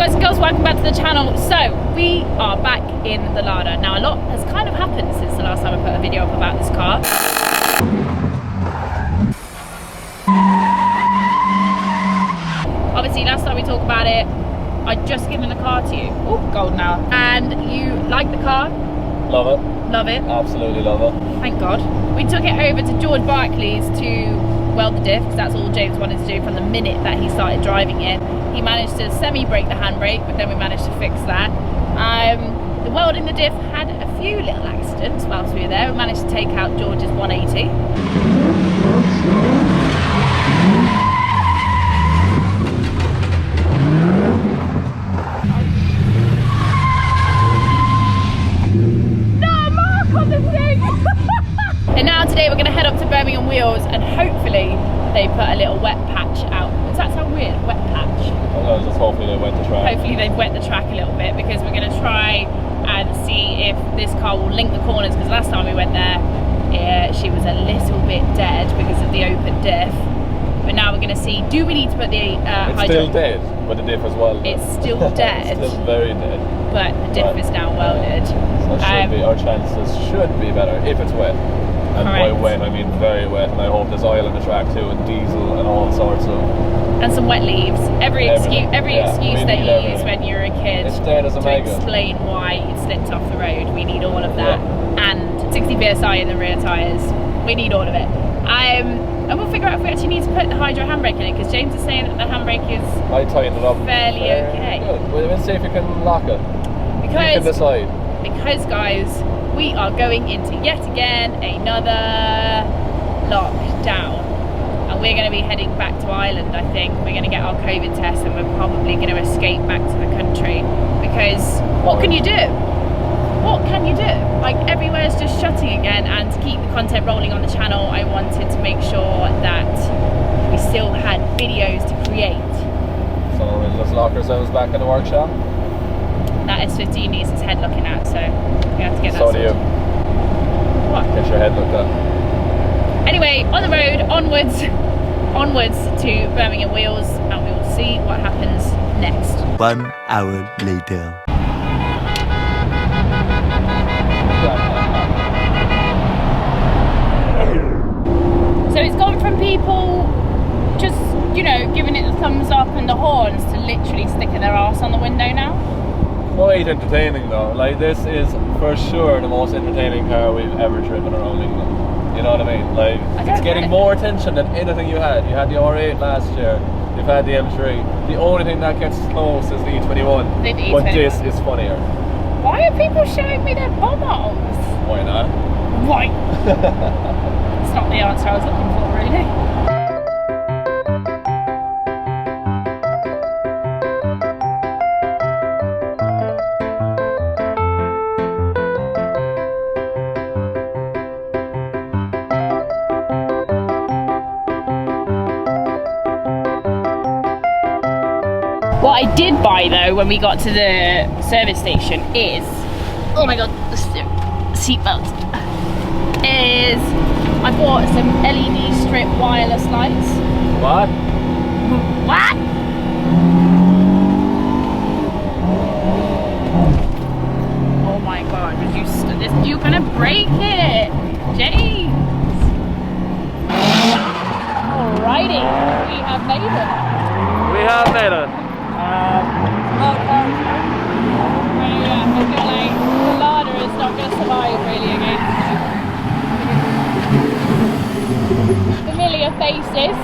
Guys and girls, welcome back to the channel. So we are back in the LADA. Now a lot has kind of happened since the last time I put a video up about this car. Obviously last time we talked about it, I'd just given the car to you. Oh, gold now. And you like the car? Love it. Love it. Absolutely love it. Thank God. We took it over to George Barclay's to weld the diff, because that's all James wanted to do from the minute that he started driving it. He managed to semi-brake the handbrake, but then we managed to fix that. The welding the diff had a few little accidents whilst we were there. We managed to take out George's 180. And now today we're going to head up to Birmingham Wheels and hopefully they put a little wet patch out. Does that sound weird? Wet patch? Oh, no, just hopefully they wet the track. Hopefully they've wet the track a little bit, because we're going to try and see if this car will link the corners, because last time we went there she was a little bit dead because of the open diff. But now we're going to see, do we need to put the it's still dead with the diff as well. It's still dead. It's still very dead. But the diff is now welded. So our chances should be better if it's wet. And by wet, I mean very wet, and I hope there's oil in the track too, and diesel and all sorts of... And some wet leaves. Every excuse that you use when you're a kid to explain why it slipped off the road. We need all of that. Yeah. And 60 PSI in the rear tyres. We need all of it. And we'll figure out if we actually need to put the hydro handbrake in it, because James is saying that the handbrake is I tightened it up fairly okay. Good. Well, let's see if you can lock it. Because, you can decide. Because guys, we are going into yet again another lockdown, and we're going to be heading back to Ireland. I think we're going to get our COVID test, and we're probably going to escape back to the country, because what can you do? What can you do? Like, everywhere's just shutting again, and to keep the content rolling on the channel, I wanted to make sure that we still had videos to create. So we'll just lock ourselves back in the workshop. That S15 needs its head looking at, so we have to get that sorted. So do you. What? Get your head looked at. Anyway, on the road, onwards to Birmingham Wheels, and we will see what happens next. 1 hour later. So it's gone from people just, you know, giving it the thumbs up and the horns to literally sticking their arse on the window now. Quite entertaining though. Like, this is for sure the most entertaining car we've ever driven around England. You know what I mean? Like, it's getting more attention than anything you had. You had the R8 last year, you've had the M3. The only thing that gets close is the E21. The E21. But this is funnier. Why are people showing me their bum holes? Why not? Why? It's not the answer I was looking for, really. What I did buy though when we got to the service station is, oh my god, the seatbelt, is I bought some LED strip wireless lights. What? What? Oh my god, you're gonna break it, James. Alrighty, we have made it. We have made it. I feel like the LADA is not going to survive really against familiar faces.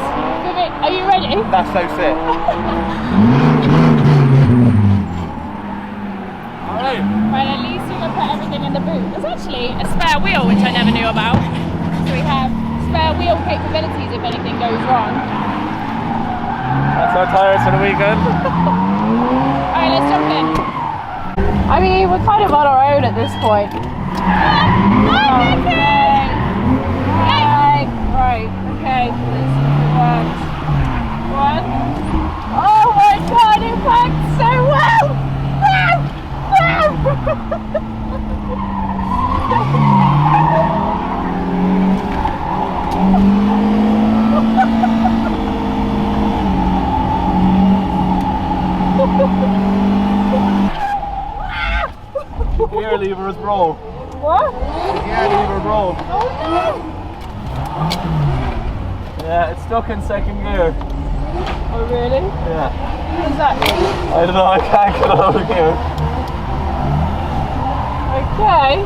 Are you ready? That's so sick. Alright. Right, at least we're going to put everything in the boot. There's actually a spare wheel, which I never knew about. So we have spare wheel capabilities if anything goes wrong. That's our tyres for the weekend. Alright, let's jump in. I mean, we're kind of on our own at this point. Right, okay, let's see if it works. One. Oh my god, it worked so well! Wow! gear lever is broke. What? The gear lever broke. Oh no! Yeah, it's stuck in second gear. Oh really? Yeah. What does that mean? I don't know, I can't get out of here. Okay.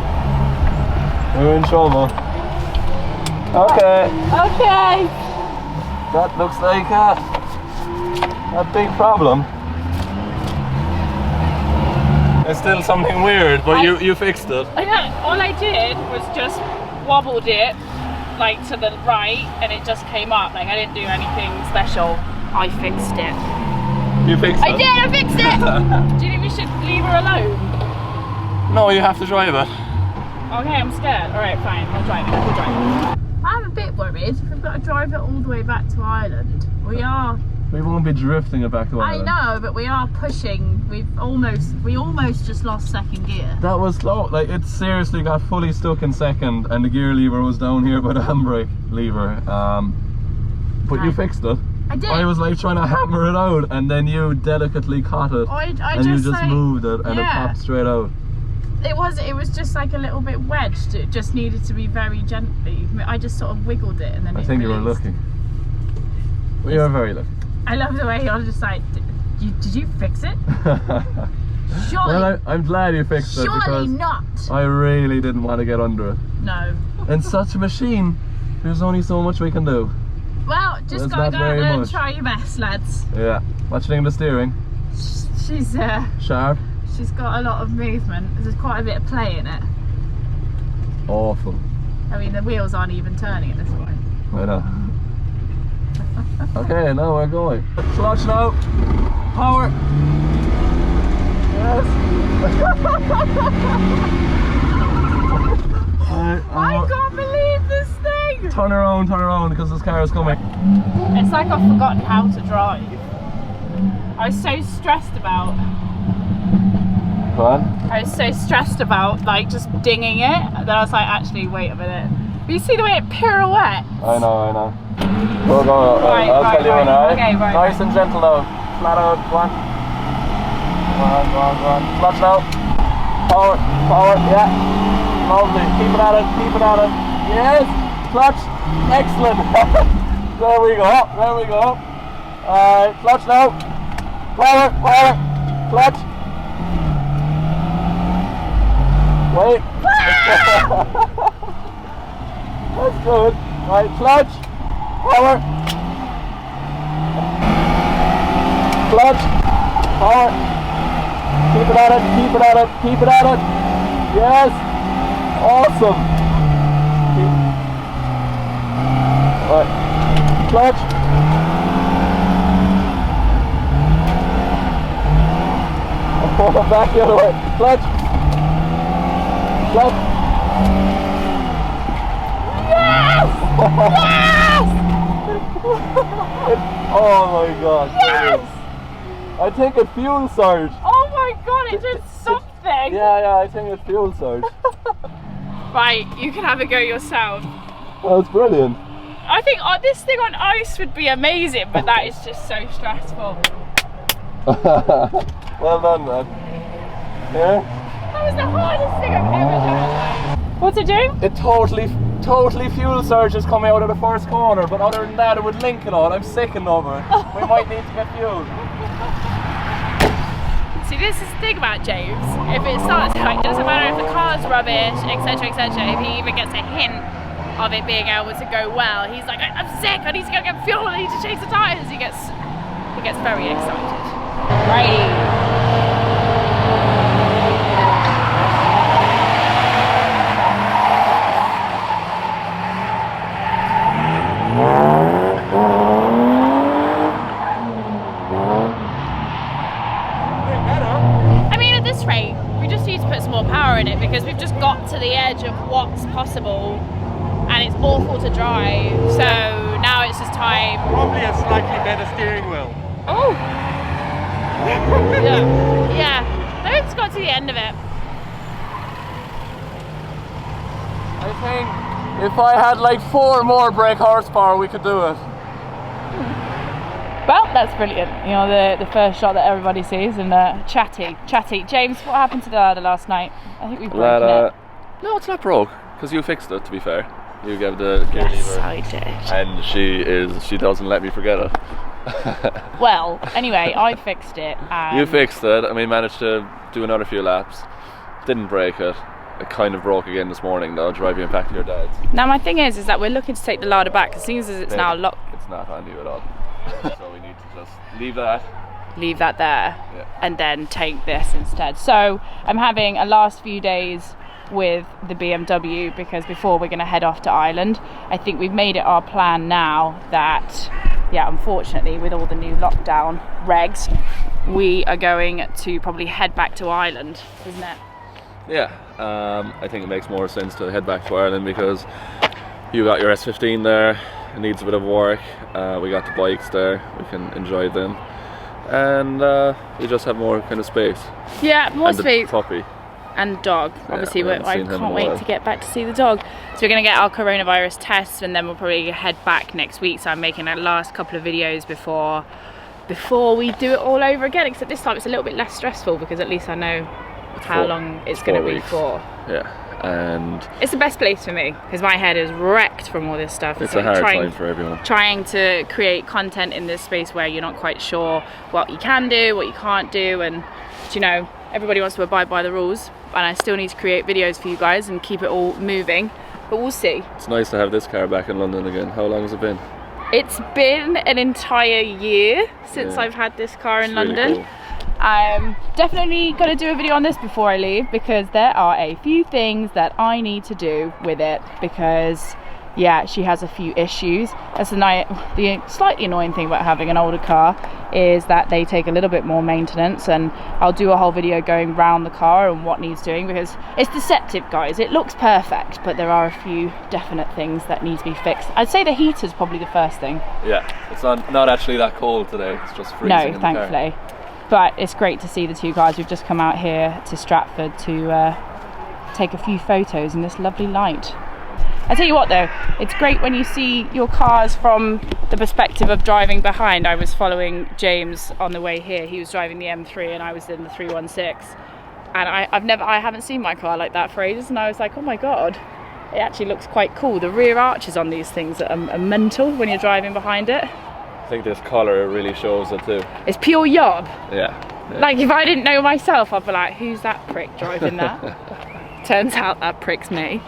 We're in trouble. Okay. Okay. That looks like a big problem. It's still something weird, but you fixed it. I know. All I did was just wobbled it like to the right, and it just came up. Like I didn't do anything special. I fixed it. You fixed it? I did. I fixed it. Do you think we should leave her alone? No, you have to drive it. Okay, I'm scared. All right, fine. I'll drive it. We'll drive it. I'm a bit worried. We've got to drive it all the way back to Ireland. We are. We won't be drifting it back to Ireland. I know, but we are pushing. We almost just lost second gear. That was slow. Like it seriously got fully stuck in second, and the gear lever was down here by the handbrake lever. But you fixed it. I did. I was like trying to hammer it out, and then you delicately caught it, and you just like, moved it, and it popped straight out. It was just like a little bit wedged. It just needed to be very gently. I just sort of wiggled it, and then I think you were lucky. We are very lucky. I love the way you're just like, did you fix it? Surely. Well, I'm glad you fixed it because not. I really didn't want to get under it. No. In such a machine, there's only so much we can do. Well, just gotta go out there and try your best, lads. Yeah. Watching the steering. She's sharp. She's got a lot of movement. There's quite a bit of play in it. Awful. I mean, the wheels aren't even turning at this point. I know. Okay, now we're going. Clutch now. Power. Yes. I can't believe this thing. Turn around, because this car is coming. It's like I've forgotten how to drive. I was so stressed about. What? I was so stressed about like just dinging it that I was like, actually, wait a minute. But you see the way it pirouettes? I know. We'll go. I'll tell you when, alright? Okay, right. Nice and gentle now. Flat out. Go on. Go on. Clutch now. Power. Yeah. Lovely. Keep it at it. Yes. Clutch. Excellent. There we go. Alright. Clutch now. Power. Clutch. Wait. That's good. Right, clutch. Power. Clutch. Power. Keep it at it. Yes. Awesome. Right. Clutch. I'll pull it back the other way. Clutch. Yes! Oh my god. Yes! I think it fuel surged. Oh my god, it did something. Yeah, I think it fuel surged. Right, you can have a go yourself. That was brilliant. I think this thing on ice would be amazing, but that is just so stressful. Well done, man. Yeah? That was the hardest thing I've ever done. What's it doing? It totally fuel surges coming out of the first corner, but other than that it would link it all. I'm sickened over it. We might need to get fuel. See, this is the thing about James. If it starts out, it doesn't matter if the car's rubbish, etc, if he even gets a hint of it being able to go well, he's like, I'm sick, I need to go get fuel, I need to change the tyres. He gets very excited. Righty. In it because we've just got to the edge of what's possible and it's awful to drive, so now it's just time. Probably a slightly better steering wheel. Oh yeah, it's got to the end of it. I think if I had like 4 more brake horsepower we could do it. Well, that's brilliant. You know, the first shot that everybody sees, and chatty. James, what happened to the LADA last night? I think we broke it. No, it's not broke, because you fixed it, to be fair. You gave the gear lever. Yes, I did. And she doesn't let me forget it. Well, anyway, I fixed it. You fixed it, and we managed to do another few laps. Didn't break it. It kind of broke again this morning though, driving it back to your dad's. Now my thing is that we're looking to take the LADA back as soon as it's now locked. It's not on you at all. So we need to just leave that. Leave that there, and then take this instead. So I'm having a last few days with the BMW because before we're going to head off to Ireland. I think we've made it our plan now that, yeah, unfortunately with all the new lockdown regs, we are going to probably head back to Ireland, isn't it? Yeah, I think it makes more sense to head back to Ireland because you got your S15 there, it needs a bit of work, we got the bikes there, we can enjoy them, and we just have more kind of space. Yeah, more and space. The puppy. And dog, obviously. I can't wait while. to get back to see the dog. So we're going to get our coronavirus tests and then we'll probably head back next week. So I'm making a last couple of videos before we do it all over again, except this time it's a little bit less stressful because at least I know how long it's going to be for. Yeah, and it's the best place for me because my head is wrecked from all this stuff. It's a hard time for everyone. Trying to create content in this space where you're not quite sure what you can do, what you can't do, and you know, everybody wants to abide by the rules, and I still need to create videos for you guys and keep it all moving, but we'll see. It's nice to have this car back in London again. How long has it been? It's been an entire year since I've had this car in London. Really cool. I'm definitely going to do a video on this before I leave because there are a few things that I need to do with it because yeah, she has a few issues. That's the slightly annoying thing about having an older car is that they take a little bit more maintenance, and I'll do a whole video going round the car and what needs doing because it's deceptive, guys. It looks perfect, but there are a few definite things that need to be fixed. I'd say the heater's probably the first thing. Yeah, it's not actually that cold today. It's just freezing. No, thankfully. But it's great to see the two guys. We've just come out here to Stratford to take a few photos in this lovely light. I tell you what though, it's great when you see your cars from the perspective of driving behind. I was following James on the way here. He was driving the M3 and I was in the 316. And I haven't seen my car like that for ages, and I was like, oh my god, it actually looks quite cool. The rear arches on these things are mental when you're driving behind it. I think this colour really shows it too. It's pure yob. Yeah. Like if I didn't know myself, I'd be like, who's that prick driving that? Turns out that prick's me.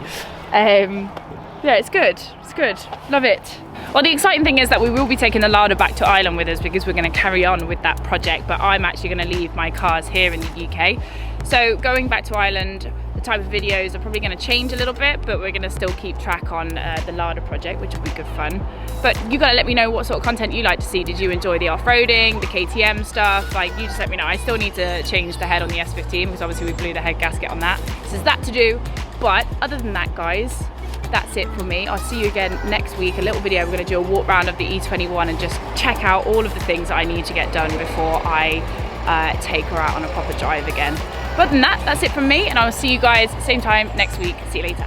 Yeah, it's good. It's good. Love it. Well, the exciting thing is that we will be taking the LADA back to Ireland with us because we're going to carry on with that project, but I'm actually going to leave my cars here in the UK. So going back to Ireland, the type of videos are probably going to change a little bit, but we're going to still keep track on the LADA project, which will be good fun. But you got to let me know what sort of content you like to see. Did you enjoy the off-roading, the KTM stuff? Like, you just let me know. I still need to change the head on the S15 because obviously we blew the head gasket on that. So there's that to do. But other than that, guys, that's it for me. I'll see you again next week. A little video. We're going to do a walk round of the E21 and just check out all of the things that I need to get done before I take her out on a proper drive again. But other than that, that's it from me, and I will see you guys same time next week. See you later.